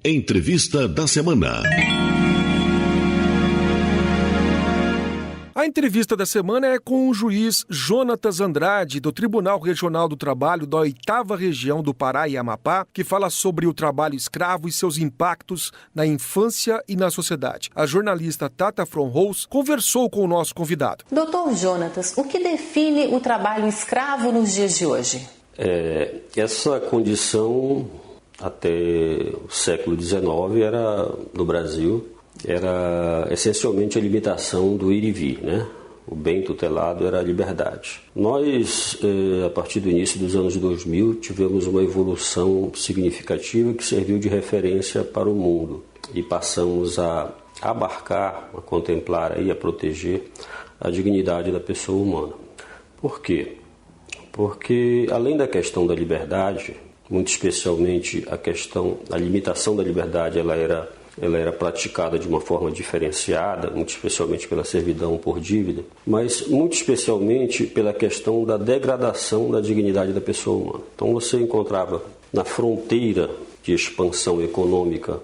Entrevista da semana. A entrevista da semana é com o juiz Jonatas Andrade, do Tribunal Regional do Trabalho da 8ª Região do Pará e Amapá, que fala sobre o trabalho escravo e seus impactos na infância e na sociedade. A jornalista Tata Fronhouse conversou com o nosso convidado. Doutor Jonatas, o que define o trabalho escravo nos dias de hoje? Essa condição, até o século XIX, no Brasil, era essencialmente a limitação do ir e vir, né? O bem tutelado era a liberdade. Nós, a partir do início dos anos 2000, tivemos uma evolução significativa que serviu de referência para o mundo e passamos a abarcar, a contemplar e a proteger a dignidade da pessoa humana. Por quê? Porque, além da questão da liberdade, muito especialmente a limitação da liberdade, ela era praticada de uma forma diferenciada, muito especialmente pela servidão por dívida, mas muito especialmente pela questão da degradação da dignidade da pessoa humana. Então você encontrava na fronteira de expansão econômica,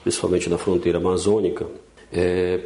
principalmente na fronteira amazônica,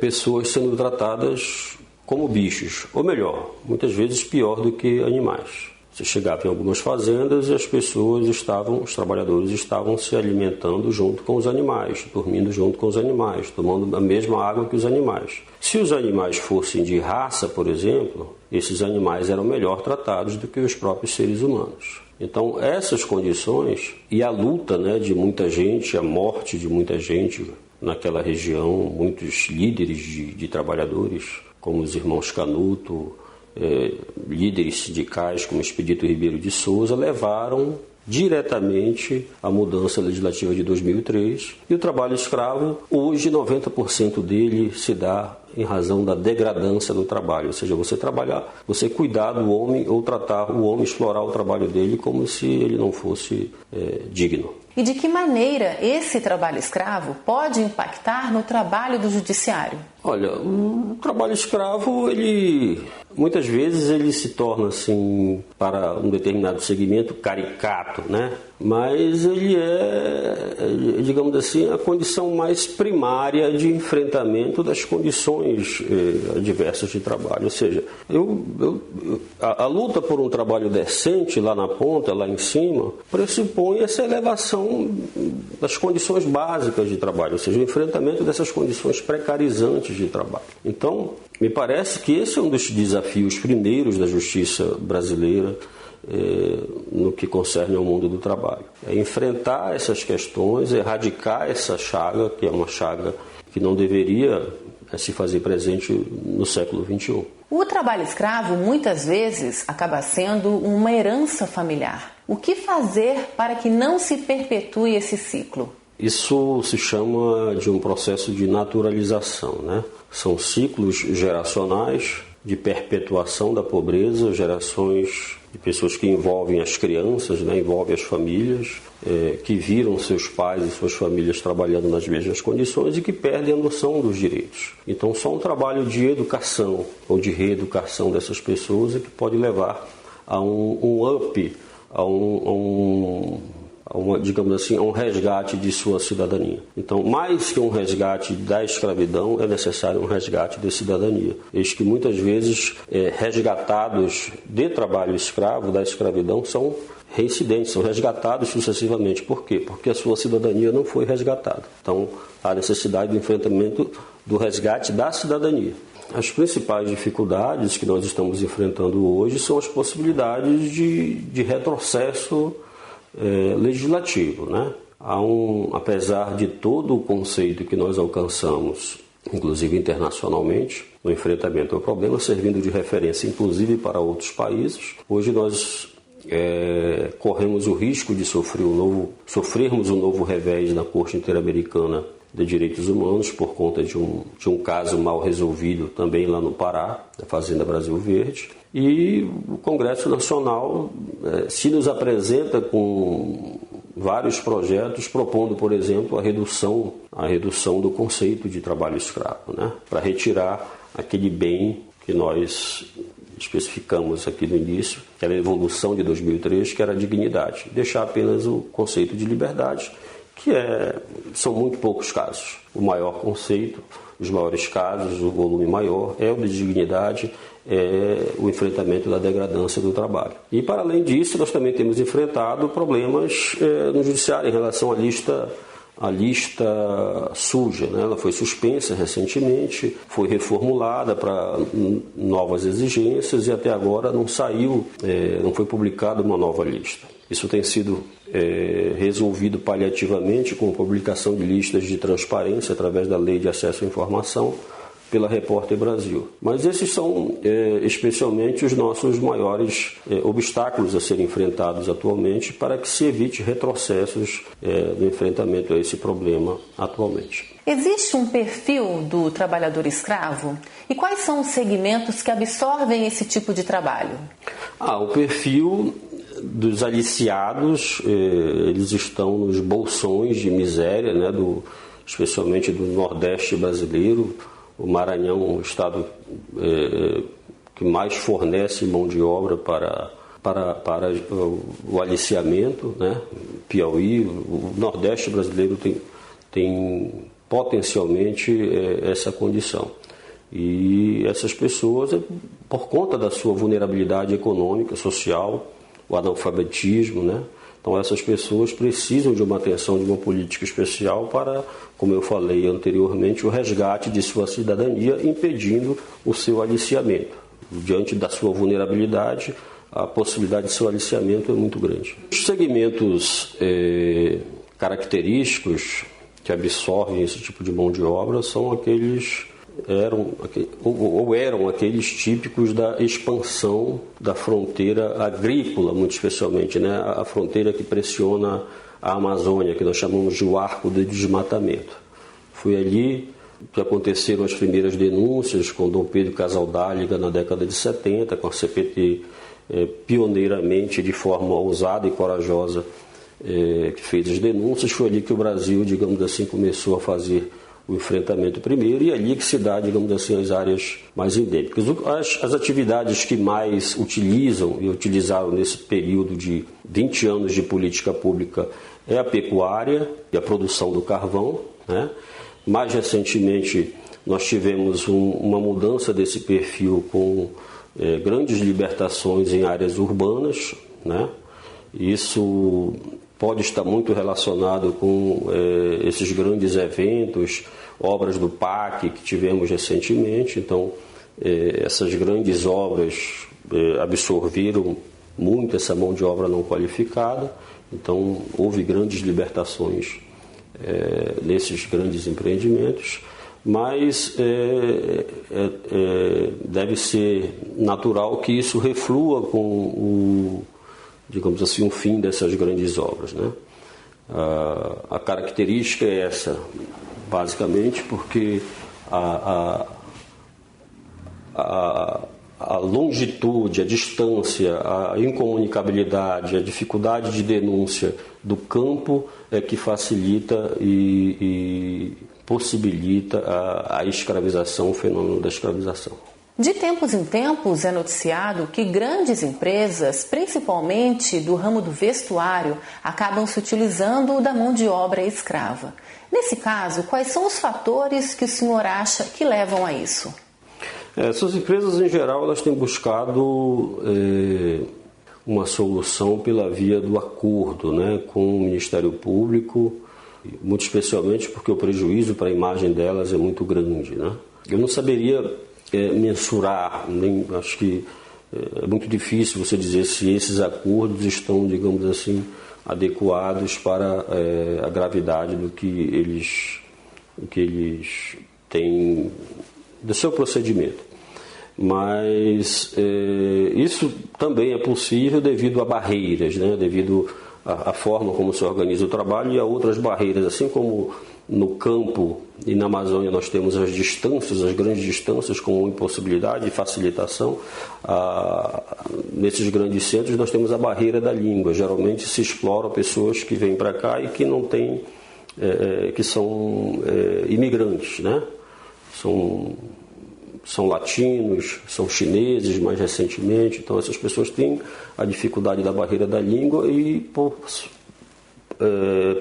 pessoas sendo tratadas como bichos, ou melhor, muitas vezes pior do que animais. Você chegava em algumas fazendas e os trabalhadores estavam se alimentando junto com os animais, dormindo junto com os animais, tomando a mesma água que os animais. Se os animais fossem de raça, por exemplo, esses animais eram melhor tratados do que os próprios seres humanos. Então, essas condições e a luta, de muita gente, a morte de muita gente naquela região, muitos líderes de trabalhadores, como os irmãos Canuto, líderes sindicais como Expedito Ribeiro de Souza, levaram diretamente à mudança legislativa de 2003. E o trabalho escravo, hoje 90% dele se dá em razão da degradância do trabalho, ou seja, você cuidar do homem ou tratar o homem, explorar o trabalho dele como se ele não fosse digno. E de que maneira esse trabalho escravo pode impactar no trabalho do judiciário? Olha, o trabalho escravo, muitas vezes ele se torna, assim, para um determinado segmento, caricato, Mas ele digamos assim, a condição mais primária de enfrentamento das condições adversas de trabalho. Ou seja, a luta por um trabalho decente lá na ponta, lá em cima, pressupõe essa elevação das condições básicas de trabalho, ou seja, o enfrentamento dessas condições precarizantes de trabalho. Então, me parece que esse é um dos desafios primeiros da justiça brasileira no que concerne ao mundo do trabalho. É enfrentar essas questões, erradicar essa chaga, que é uma chaga que não deveria se fazer presente no século XXI. O trabalho escravo, muitas vezes, acaba sendo uma herança familiar. O que fazer para que não se perpetue esse ciclo? Isso se chama de um processo de naturalização, São ciclos geracionais de perpetuação da pobreza, gerações de pessoas que envolvem as crianças, envolvem as famílias, que viram seus pais e suas famílias trabalhando nas mesmas condições e que perdem a noção dos direitos. Então, só um trabalho de educação ou de reeducação dessas pessoas é que pode levar a um up, digamos assim, a um resgate de sua cidadania. Então, mais que um resgate da escravidão, é necessário um resgate de cidadania. Eis que muitas vezes resgatados de trabalho escravo, da escravidão, são reincidentes, são resgatados sucessivamente. Por quê? Porque a sua cidadania não foi resgatada. Então, há necessidade do enfrentamento do resgate da cidadania. As principais dificuldades que nós estamos enfrentando hoje são as possibilidades de retrocesso legislativo, Apesar de todo o conceito que nós alcançamos, inclusive internacionalmente, no enfrentamento ao problema, servindo de referência inclusive para outros países, hoje nós corremos o risco de sofrermos um novo revés na Corte Interamericana de Direitos Humanos por conta de um caso mal resolvido também lá no Pará, na Fazenda Brasil Verde. E o Congresso Nacional se nos apresenta com vários projetos propondo, por exemplo, a redução do conceito de trabalho escravo, para retirar aquele bem que nós especificamos aqui no início, que era a evolução de 2003, que era a dignidade. Deixar apenas o conceito de liberdade são muito poucos casos. O maior conceito, os maiores casos, o volume maior é o de dignidade, é o enfrentamento da degradância do trabalho. E, para além disso, nós também temos enfrentado problemas no judiciário em relação à lista suja, né? Ela foi suspensa recentemente, foi reformulada para novas exigências e até agora não foi publicada uma nova lista. Isso tem sido resolvido paliativamente com a publicação de listas de transparência através da Lei de Acesso à Informação pela Repórter Brasil. Mas esses são especialmente os nossos maiores obstáculos a serem enfrentados atualmente para que se evite retrocessos no enfrentamento a esse problema atualmente. Existe um perfil do trabalhador escravo? E quais são os segmentos que absorvem esse tipo de trabalho? O perfil dos aliciados, eles estão nos bolsões de miséria, né, especialmente do Nordeste brasileiro. O Maranhão é um estado que mais fornece mão de obra para o aliciamento, né? Piauí, o Nordeste brasileiro tem potencialmente essa condição. E essas pessoas, por conta da sua vulnerabilidade econômica, social, o analfabetismo, né? Então essas pessoas precisam de uma atenção, de uma política especial para, como eu falei anteriormente, o resgate de sua cidadania, impedindo o seu aliciamento. Diante da sua vulnerabilidade, a possibilidade de seu aliciamento é muito grande. Os segmentos característicos que absorvem esse tipo de mão de obra são eram aqueles típicos da expansão da fronteira agrícola, muito especialmente, né? A fronteira que pressiona a Amazônia, que nós chamamos de o arco do desmatamento. Foi ali que aconteceram as primeiras denúncias com Dom Pedro Casaldáliga na década de 70, com a CPT pioneiramente, de forma ousada e corajosa, que fez as denúncias. Foi ali que o Brasil, digamos assim, começou a fazer o enfrentamento primeiro, e é ali que se dá, digamos assim, as áreas mais endêmicas. As atividades que mais utilizam e utilizaram nesse período de 20 anos de política pública é a pecuária e a produção do carvão, né? Mais recentemente, nós tivemos uma mudança desse perfil com grandes libertações em áreas urbanas, né? Isso pode estar muito relacionado com esses grandes eventos, obras do PAC que tivemos recentemente. Então, essas grandes obras absorveram muito essa mão de obra não qualificada. Então, houve grandes libertações nesses grandes empreendimentos, mas deve ser natural que isso reflua com digamos assim, um fim dessas grandes obras, né? A característica é essa, basicamente, porque a longitude, a distância, a incomunicabilidade, a dificuldade de denúncia do campo é que facilita e possibilita a escravização, o fenômeno da escravização. De tempos em tempos é noticiado que grandes empresas, principalmente do ramo do vestuário, acabam se utilizando da mão de obra escrava. Nesse caso, quais são os fatores que o senhor acha que levam a isso? Essas empresas, em geral, elas têm buscado uma solução pela via do acordo, né, com o Ministério Público, muito especialmente porque o prejuízo para a imagem delas é muito grande, né? Eu não saberia mensurar, acho que é muito difícil você dizer se esses acordos estão, digamos assim, adequados para a gravidade do que eles têm, do seu procedimento. Mas isso também é possível devido a barreiras, né? Devido à forma como se organiza o trabalho e a outras barreiras, assim como no campo e na Amazônia nós temos as distâncias, as grandes distâncias como impossibilidade e facilitação. Nesses grandes centros nós temos a barreira da língua. Geralmente se explora pessoas que vêm para cá e que não têm, que são imigrantes, né? São latinos, são chineses mais recentemente. Então essas pessoas têm a dificuldade da barreira da língua e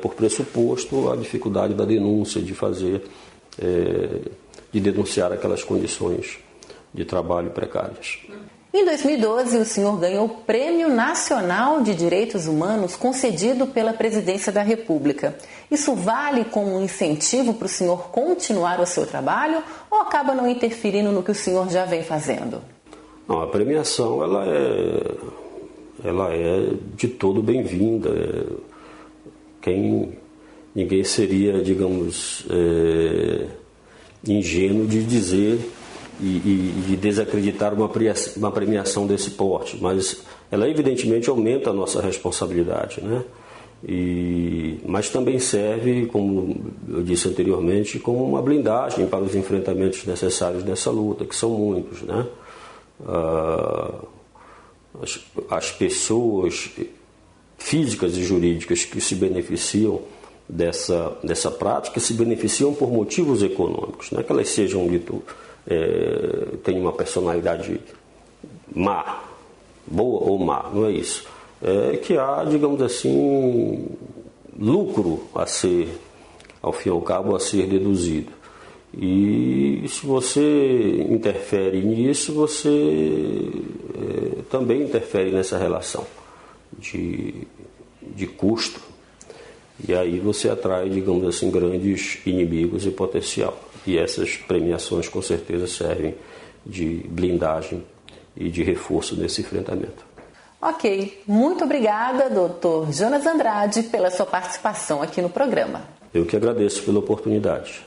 por pressuposto a dificuldade da denúncia, de denunciar aquelas condições de trabalho precárias. Em 2012, o senhor ganhou o Prêmio Nacional de Direitos Humanos concedido pela Presidência da República. Isso vale como um incentivo para o senhor continuar o seu trabalho ou acaba não interferindo no que o senhor já vem fazendo? Não, a premiação ela é de todo bem-vinda. Ninguém seria, digamos, ingênuo de dizer e de desacreditar uma premiação desse porte, mas ela evidentemente aumenta a nossa responsabilidade, né? Mas também serve, como eu disse anteriormente, como uma blindagem para os enfrentamentos necessários dessa luta, que são muitos, né? As pessoas físicas e jurídicas que se beneficiam dessa prática se beneficiam por motivos econômicos, não é que elas sejam tenham uma personalidade má, boa ou má, não é isso. É que há, digamos assim, lucro ao fim e ao cabo, a ser deduzido. E se você interfere nisso, você também interfere nessa relação de custo. E aí você atrai, digamos assim, grandes inimigos em potencial. E essas premiações com certeza servem de blindagem e de reforço nesse enfrentamento. Ok, muito obrigada, Dr. Jonas Andrade, pela sua participação aqui no programa. Eu que agradeço pela oportunidade.